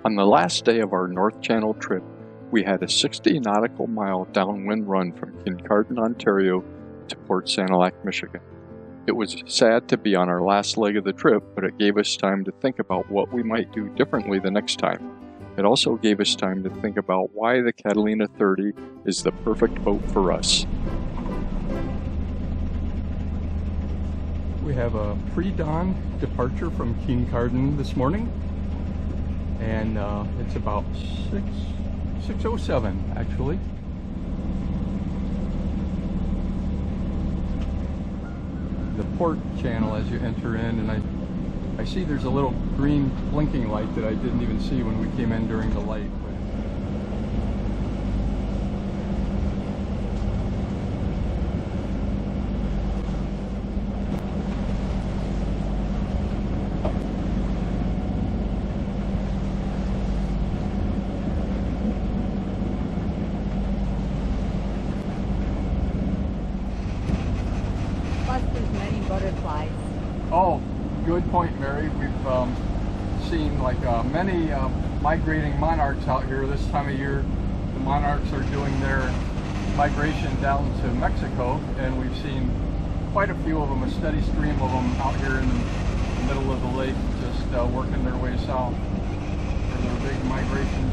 On the last day of our North Channel trip, we had a 60 nautical mile downwind run from Kincardine, Ontario to Port Sanilac, Michigan. It was sad to be on our last leg of the trip, but it gave us time to think about what we might do differently the next time. It also gave us time to think about why the Catalina 30 is the perfect boat for us. We have a pre-dawn departure from Kincardine this morning, and it's about 6:07 actually. The port channel as you enter in, and I see there's a little green blinking light that I didn't even see when we came in during the light. Plus there's many butterflies. Oh, good point, Mary. We've seen like many migrating monarchs out here this time of year. The monarchs are doing their migration down to Mexico, and we've seen quite a few of them, a steady stream of them out here in the middle of the lake, just working their way south for their big migration.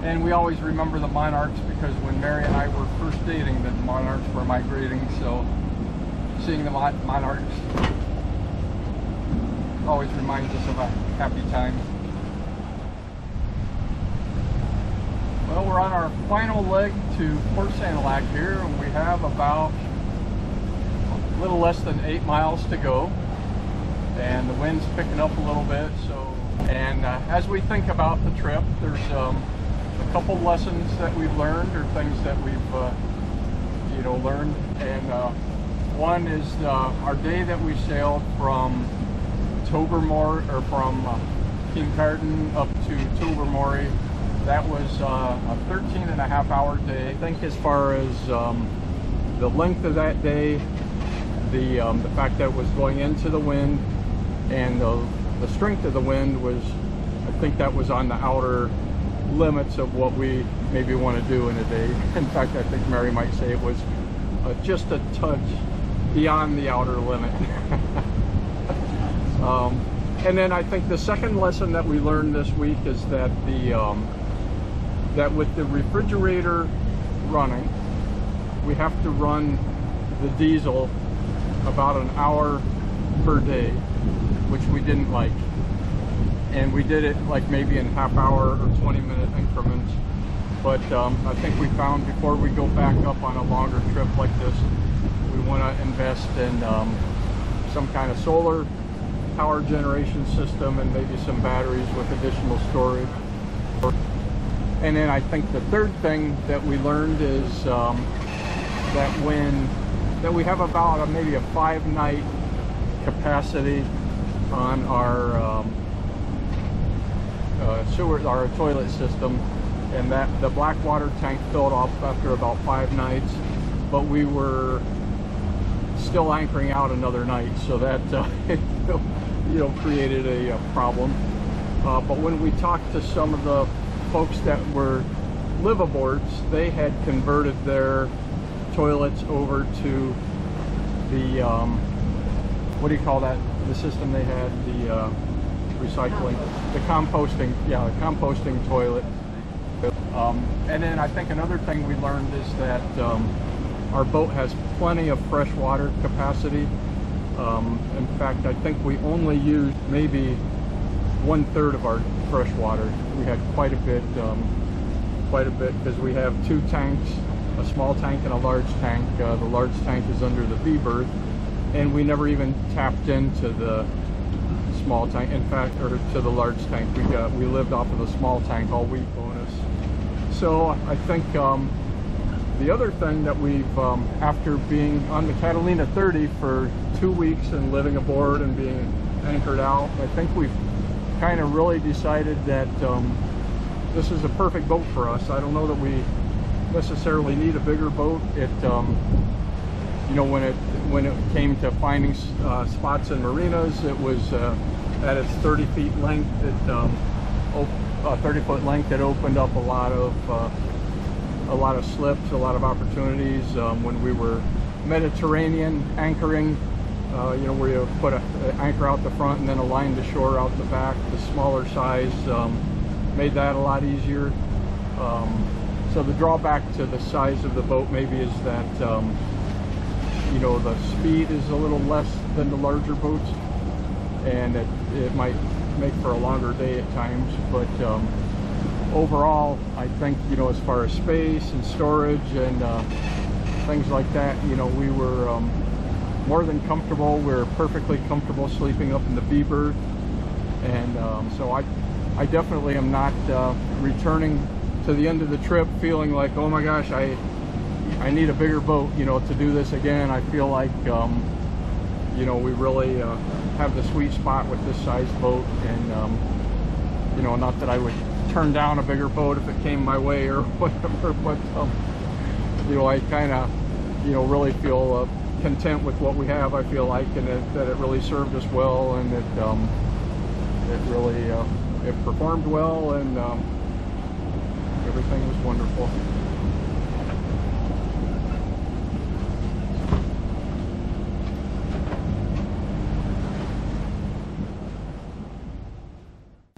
And we always remember the monarchs because when Mary and I were first dating, the monarchs were migrating, so seeing the monarchs always reminds us of a happy time. Well, we're on our final leg to Port Sanilac here, and we have about a little less than 8 miles to go, and the wind's picking up a little bit. So, and as we think about the trip, there's a couple lessons that we've learned, or things that we've learned, and one is our day that we sailed from Tobermory, or from Kincardine up to Tobermory. That was a 13.5-hour day. I think as far as the length of that day, the fact that it was going into the wind, and the strength of the wind was, I think that was on the outer limits of what we maybe want to do in a day. In fact, I think Mary might say it was just a touch beyond the outer limit. And then I think the second lesson that we learned this week is that that with the refrigerator running, we have to run the diesel about an hour per day, which we didn't like. And we did it like maybe in half-hour or 20-minute increments. But I think we found before we go back up on a longer trip like this, we want to invest in some kind of solar power generation system, and maybe some batteries with additional storage. And then I think the third thing that we learned is that we have about maybe a 5-night capacity on our our toilet system, and that the black water tank filled up after about 5 nights, but we were still anchoring out another night, so that created a problem. But when we talked to some of the folks that were liveaboards, they had converted their toilets over to the what do you call that? The system they had, the recycling, the composting, yeah, the composting toilet. And then I think another thing we learned is that our boat has plenty of fresh water capacity. In fact, I think we only used maybe 1/3 of our fresh water. We had quite a bit because we have 2 tanks, a small tank and a large tank. The large tank is under the V berth, and we never even tapped into the small tank. In fact, or to the large tank. We lived off of the small tank all week bonus. So I think the other thing that we've, after being on the Catalina 30 for 2 weeks and living aboard and being anchored out, I think we've kind of really decided that this is a perfect boat for us. I don't know that we necessarily need a bigger boat. When it came to finding spots in marinas, it was at its 30 feet length, 30-foot length, it opened up a lot of slips, a lot of opportunities. When we were Mediterranean anchoring, you know, where you put an anchor out the front and then a line to shore out the back, the smaller size made that a lot easier. So the drawback to the size of the boat maybe is that you know, the speed is a little less than the larger boats, and it might make for a longer day at times. But overall, I think, you know, as far as space and storage and things like that, you know, we were more than comfortable. We were perfectly comfortable sleeping up in the B-berth, and so I definitely am not returning to the end of the trip feeling like, oh my gosh, I need a bigger boat, you know, to do this again. I feel like you know, we really have the sweet spot with this size boat, and you know, not that I would turn down a bigger boat if it came my way or whatever, but you know, I kind of, you know, really feel content with what we have. I feel like, and that it really served us well, and it really it performed well, and everything was wonderful.